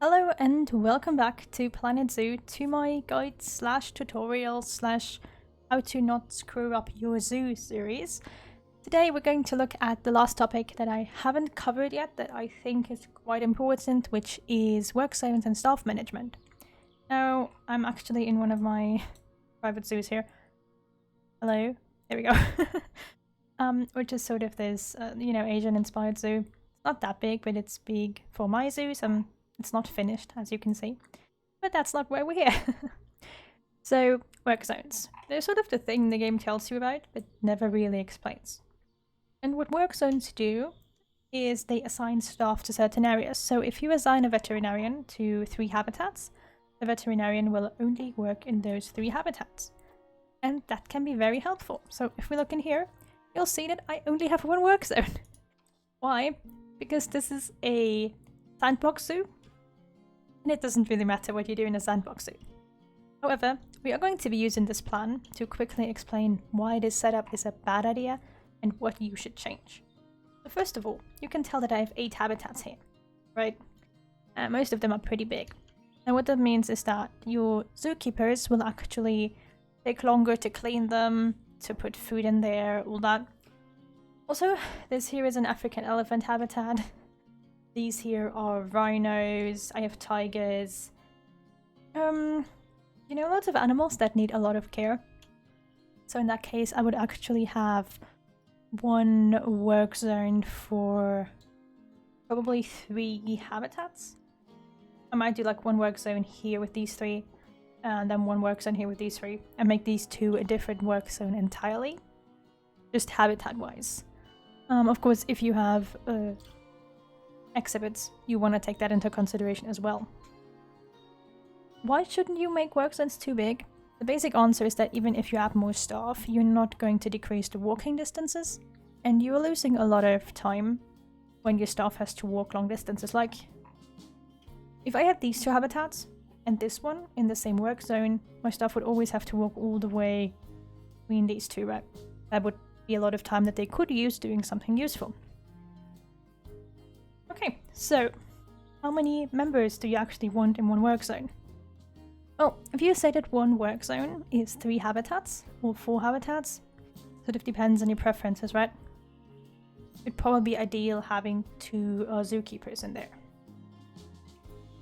Hello and welcome back to Planet Zoo, to my guide slash tutorial slash how to not screw up your zoo series. Today we're going to look at the last topic that I haven't covered yet that I think is quite important, which is work zones and staff management. Now, I'm actually in one of my private zoos here. Hello, there we go. Which is sort of this, Asian inspired zoo. It's not that big, but it's big for my zoos. It's not finished, as you can see. But that's not why we're here. So, work zones. They're sort of the thing the game tells you about, but never really explains. And what work zones do is they assign staff to certain areas. So if you assign a veterinarian to 3 habitats, the veterinarian will only work in those 3 habitats. And that can be very helpful. So if we look in here, you'll see that I only have 1 work zone. Why? Because this is a sandbox zoo, and it doesn't really matter what you do in a sandbox zoo. However, we are going to be using this plan to quickly explain why this setup is a bad idea and what you should change. So first of all, you can tell that I have 8 habitats here, right? Most of them are pretty big. And what that means is that your zookeepers will actually take longer to clean them, to put food in there, all that. Also, this here is an African elephant habitat. These here are rhinos, I have tigers. Lots of animals that need a lot of care. So in that case, I would actually have 1 work zone for probably 3 habitats. I might do like 1 work zone here with these 3, and then 1 work zone here with these 3, and make these 2 a different work zone entirely, just habitat-wise. Of course, if you have exhibits, you want to take that into consideration as well. Why shouldn't you make work zones too big? The basic answer is that even if you add more staff, you're not going to decrease the walking distances, and you're losing a lot of time when your staff has to walk long distances. Like, if I had these 2 habitats and this one in the same work zone, my staff would always have to walk all the way between these 2, right? That would be a lot of time that they could use doing something useful. Okay, so how many members do you actually want in 1 work zone? Well, if you say that 1 work zone is 3 habitats or 4 habitats, sort of depends on your preferences, right? It'd probably be ideal having 2 zookeepers in there.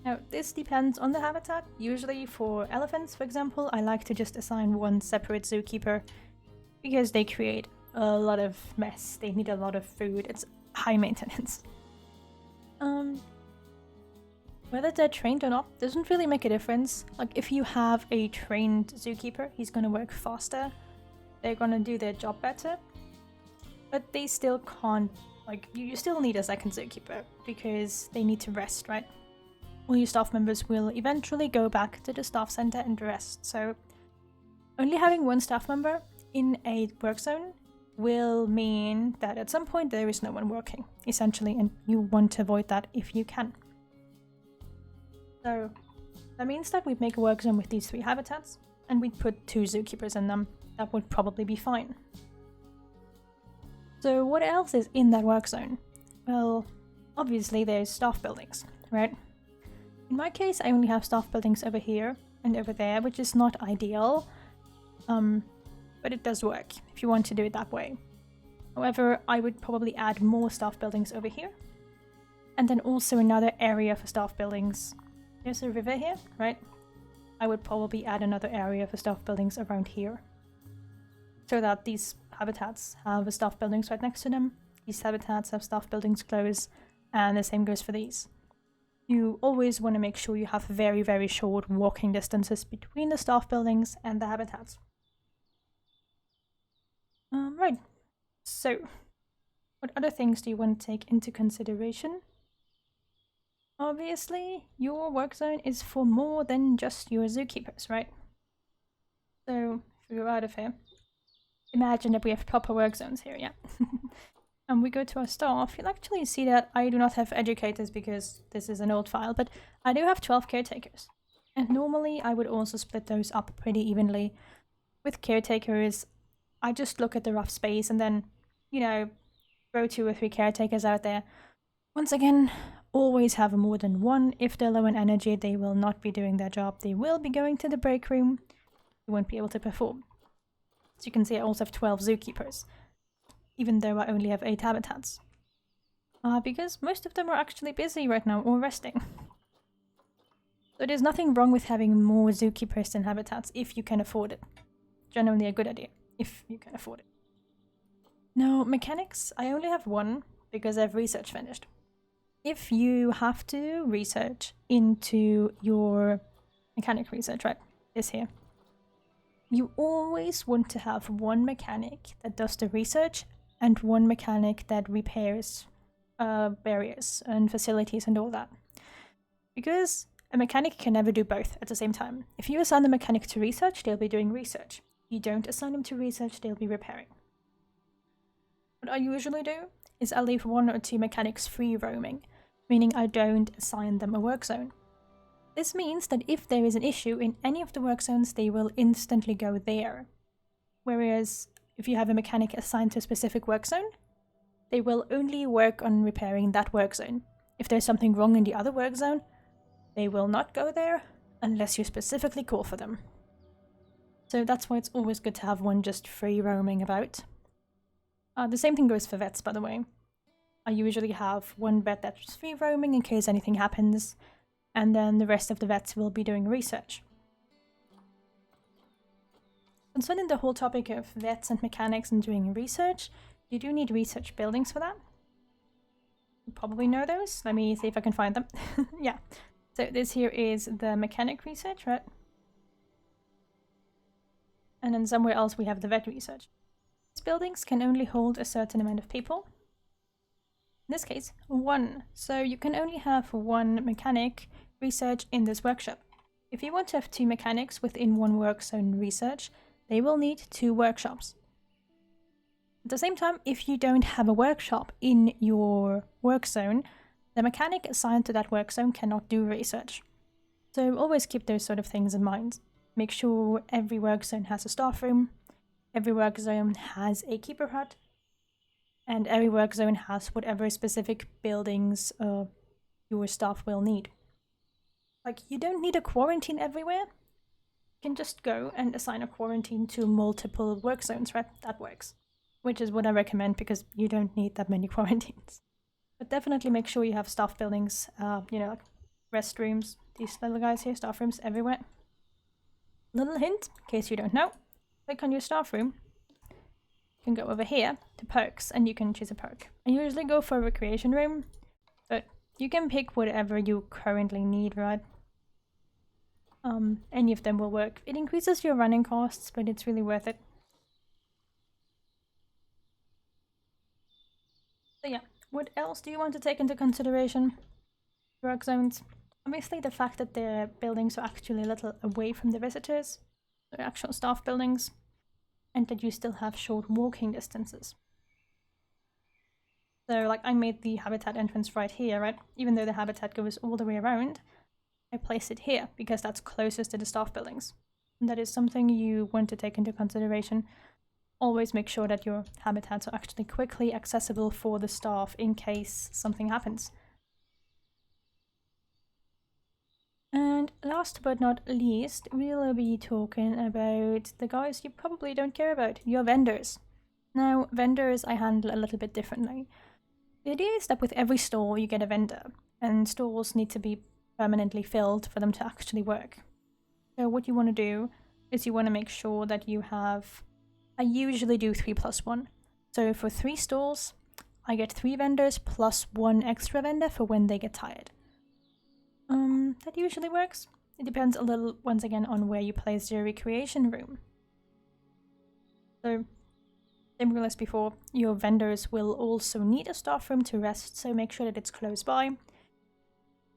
Now, this depends on the habitat. Usually for elephants, for example, I like to just assign 1 separate zookeeper because they create a lot of mess. They need a lot of food. It's high maintenance. Whether they're trained or not doesn't really make a difference. Like, if you have a trained zookeeper, he's gonna work faster. They're gonna do their job better. But they still can't, you still need a second zookeeper because they need to rest, right? All your staff members will eventually go back to the staff center and rest. So only having 1 staff member in a work zone will mean that at some point there is no one working, essentially, and you want to avoid that if you can. So that means that we'd make a work zone with these 3 habitats, and we'd put 2 zookeepers in them. That would probably be fine. So what else is in that work zone? Well, obviously there's staff buildings, right? In my case, I only have staff buildings over here and over there, which is not ideal. But it does work if you want to do it that way. However, I would probably add more staff buildings over here. And then also another area for staff buildings. There's a river here, right? I would probably add another area for staff buildings around here, so that these habitats have staff buildings right next to them. These habitats have staff buildings close, and the same goes for these. You always want to make sure you have very, very short walking distances between the staff buildings and the habitats. Right, so what other things do you want to take into consideration? Obviously, your work zone is for more than just your zookeepers, right? So, if we go out of here, imagine that we have proper work zones here, yeah? And we go to our staff, you'll actually see that I do not have educators because this is an old file, but I do have 12 caretakers. And normally I would also split those up pretty evenly. With caretakers, I just look at the rough space and then, throw 2 or 3 caretakers out there. Once again, always have more than one. If they're low on energy, they will not be doing their job. They will be going to the break room. You won't be able to perform. So you can see I also have 12 zookeepers, even though I only have 8 habitats. Because most of them are actually busy right now or resting. So there's nothing wrong with having more zookeepers than habitats if you can afford it. Generally a good idea, if you can afford it. Now, mechanics, I only have 1 because I've research finished. If you have to research into your mechanic research, right, this here, you always want to have 1 mechanic that does the research and 1 mechanic that repairs barriers and facilities and all that. Because a mechanic can never do both at the same time. If you assign a mechanic to research, they'll be doing research. You don't assign them to research, they'll be repairing. What I usually do is I leave 1 or 2 mechanics free roaming, meaning I don't assign them a work zone. This means that if there is an issue in any of the work zones, they will instantly go there. Whereas if you have a mechanic assigned to a specific work zone, they will only work on repairing that work zone. If there's something wrong in the other work zone, they will not go there unless you specifically call for them. So that's why it's always good to have 1 just free roaming about. The same thing goes for vets, by the way. I usually have 1 vet that's free roaming in case anything happens, and then the rest of the vets will be doing research. Concerning the whole topic of vets and mechanics and doing research, you do need research buildings for that. You probably know those. Let me see if I can find them. Yeah. So this here is the mechanic research, right? And then somewhere else we have the vet research. These buildings can only hold a certain amount of people. In this case, 1. So you can only have 1 mechanic research in this workshop. If you want to have 2 mechanics within 1 work zone research, they will need 2 workshops. At the same time, if you don't have a workshop in your work zone, the mechanic assigned to that work zone cannot do research. So always keep those sort of things in mind. Make sure every work zone has a staff room, every work zone has a keeper hut, and every work zone has whatever specific buildings your staff will need. Like, you don't need a quarantine everywhere. You can just go and assign a quarantine to multiple work zones, right? That works. Which is what I recommend because you don't need that many quarantines. But definitely make sure you have staff buildings, like restrooms, these little guys here, staff rooms everywhere. Little hint, in case you don't know, click on your staff room. You can go over here to perks and you can choose a perk. I usually go for a recreation room, but you can pick whatever you currently need, right? Any of them will work. It increases your running costs, but it's really worth it. So yeah, what else do you want to take into consideration? Work zones. Obviously the fact that their buildings are actually a little away from the visitors, the actual staff buildings, and that you still have short walking distances. So like I made the habitat entrance right here, right? Even though the habitat goes all the way around, I placed it here because that's closest to the staff buildings. And that is something you want to take into consideration. Always make sure that your habitats are actually quickly accessible for the staff in case something happens. And last but not least, we'll be talking about the guys you probably don't care about, your vendors. Now, vendors I handle a little bit differently. The idea is that with every store you get a vendor, and stores need to be permanently filled for them to actually work. So what you want to do is you want to make sure that you have, I usually do 3+1. So for 3 stores, I get 3 vendors plus 1 extra vendor for when they get tired. That usually works. It depends a little, once again, on where you place your recreation room. So, similar as before, your vendors will also need a staff room to rest, so make sure that it's close by.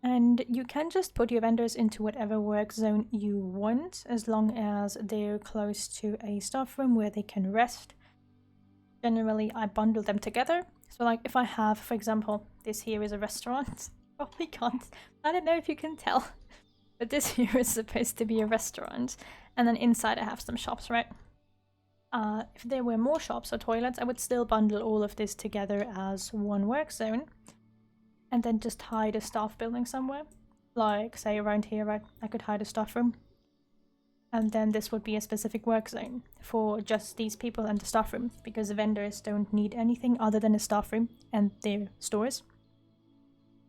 And you can just put your vendors into whatever work zone you want, as long as they're close to a staff room where they can rest. Generally, I bundle them together. So like if I have, for example, this here is a restaurant. Probably can't. I don't know if you can tell. But this here is supposed to be a restaurant. And then inside I have some shops, right? If there were more shops or toilets, I would still bundle all of this together as one work zone. and then just hide a staff building somewhere. Like, say around here, right? I could hide a staff room. And then this would be a specific work zone for just these people and the staff room, because the vendors don't need anything other than a staff room and their stores.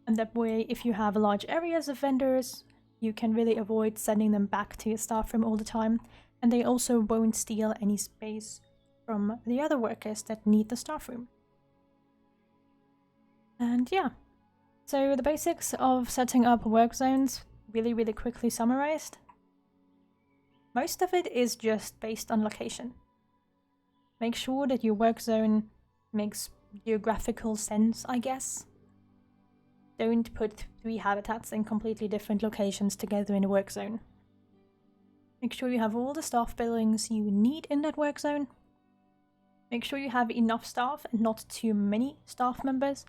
And that way, if you have large areas of vendors, you can really avoid sending them back to your staff room all the time. And they also won't steal any space from the other workers that need the staff room. And yeah, so the basics of setting up work zones, really quickly summarized. Most of it is just based on location. Make sure that your work zone makes geographical sense, I guess. Don't put 3 habitats in completely different locations together in a work zone. Make sure you have all the staff buildings you need in that work zone. Make sure you have enough staff and not too many staff members.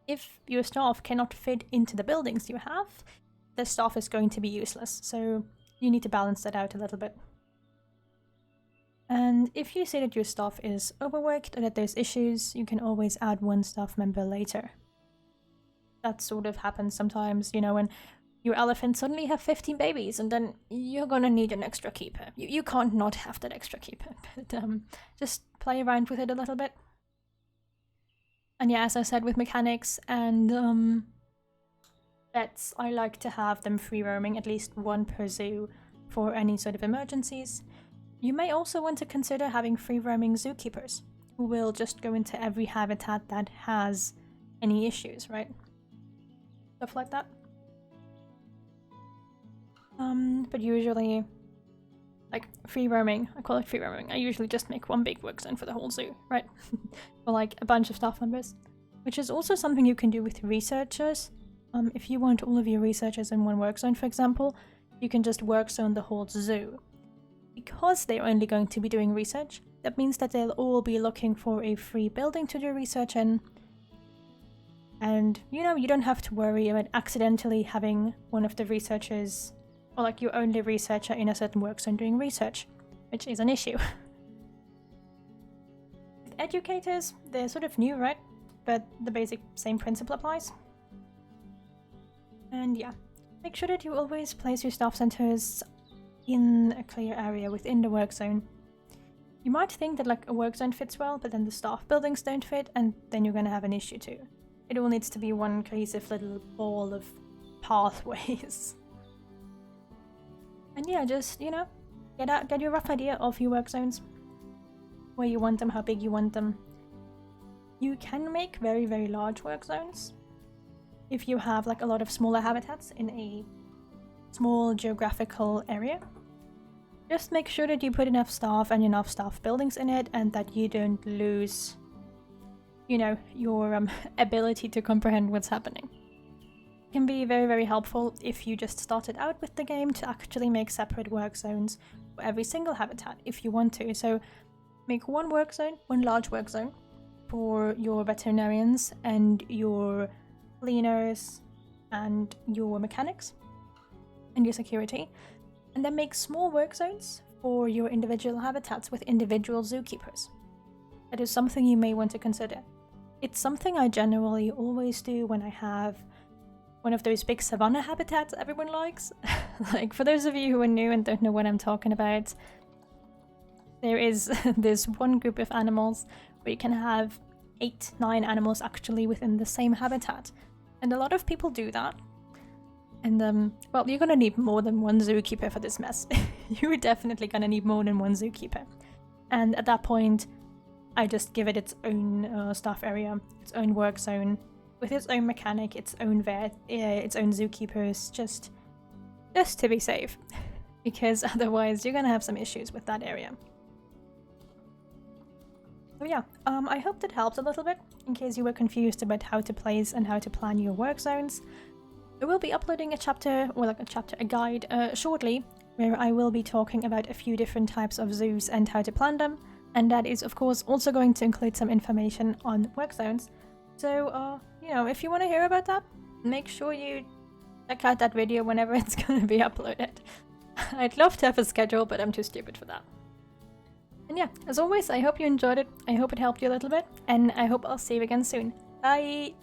If your staff cannot fit into the buildings you have, the staff is going to be useless, so you need to balance that out a little bit. And if you see that your staff is overworked or that there's issues, you can always add 1 staff member later. That sort of happens sometimes, you know, when your elephants suddenly have 15 babies and then you're gonna need an extra keeper. You can't not have that extra keeper, but just play around with it a little bit. And yeah, as I said with mechanics and pets, I like to have them free roaming, at least 1 per zoo for any sort of emergencies. You may also want to consider having free roaming zookeepers who will just go into every habitat that has any issues, right? Stuff like that. But usually, like free roaming, I call it free roaming. I usually just make 1 big work zone for the whole zoo, right? For like a bunch of staff members, which is also something you can do with researchers. If you want all of your researchers in 1 work zone, for example, you can just work zone the whole zoo. Because they're only going to be doing research, that means that they'll all be looking for a free building to do research in. And, you know, you don't have to worry about accidentally having one of the researchers, or like your only researcher in a certain work zone doing research, which is an issue. With educators, they're sort of new, right? But the basic same principle applies. And yeah, make sure that you always place your staff centers in a clear area within the work zone. You might think that like a work zone fits well, but then the staff buildings don't fit, and then you're gonna have an issue too. It all needs to be one cohesive little ball of pathways. And yeah, just, you know, get your rough idea of your work zones. Where you want them, how big you want them. You can make very large work zones if you have like a lot of smaller habitats in a small geographical area. Just make sure that you put enough staff and enough staff buildings in it, and that you don't lose, you know, your ability to comprehend what's happening. It can be very helpful if you just started out with the game to actually make separate work zones for every single habitat if you want to. So make 1 work zone, 1 large work zone for your veterinarians and your cleaners and your mechanics and your security, and then make small work zones for your individual habitats with individual zookeepers. That is something you may want to consider. It's something I generally always do when I have one of those big savanna habitats everyone likes. Like, for those of you who are new and don't know what I'm talking about, there is this one group of animals where you can have 8-9 animals actually within the same habitat. And a lot of people do that. And well, you're gonna need more than 1 zookeeper for this mess. You're definitely gonna need more than 1 zookeeper. And at that point, I just give it its own staff area, its own work zone, with its own mechanic, its own vet, its own zookeepers, just to be safe. Because otherwise you're gonna have some issues with that area. So yeah, I hope that helps a little bit, in case you were confused about how to place and how to plan your work zones. I will be uploading a chapter, or like a guide, shortly, where I will be talking about a few different types of zoos and how to plan them, and that is of course also going to include some information on work zones. So, you know, if you want to hear about that, make sure you check out that video whenever it's going to be uploaded. I'd love to have a schedule, but I'm too stupid for that. And yeah, as always, I hope you enjoyed it, I hope it helped you a little bit, and I hope I'll see you again soon. Bye!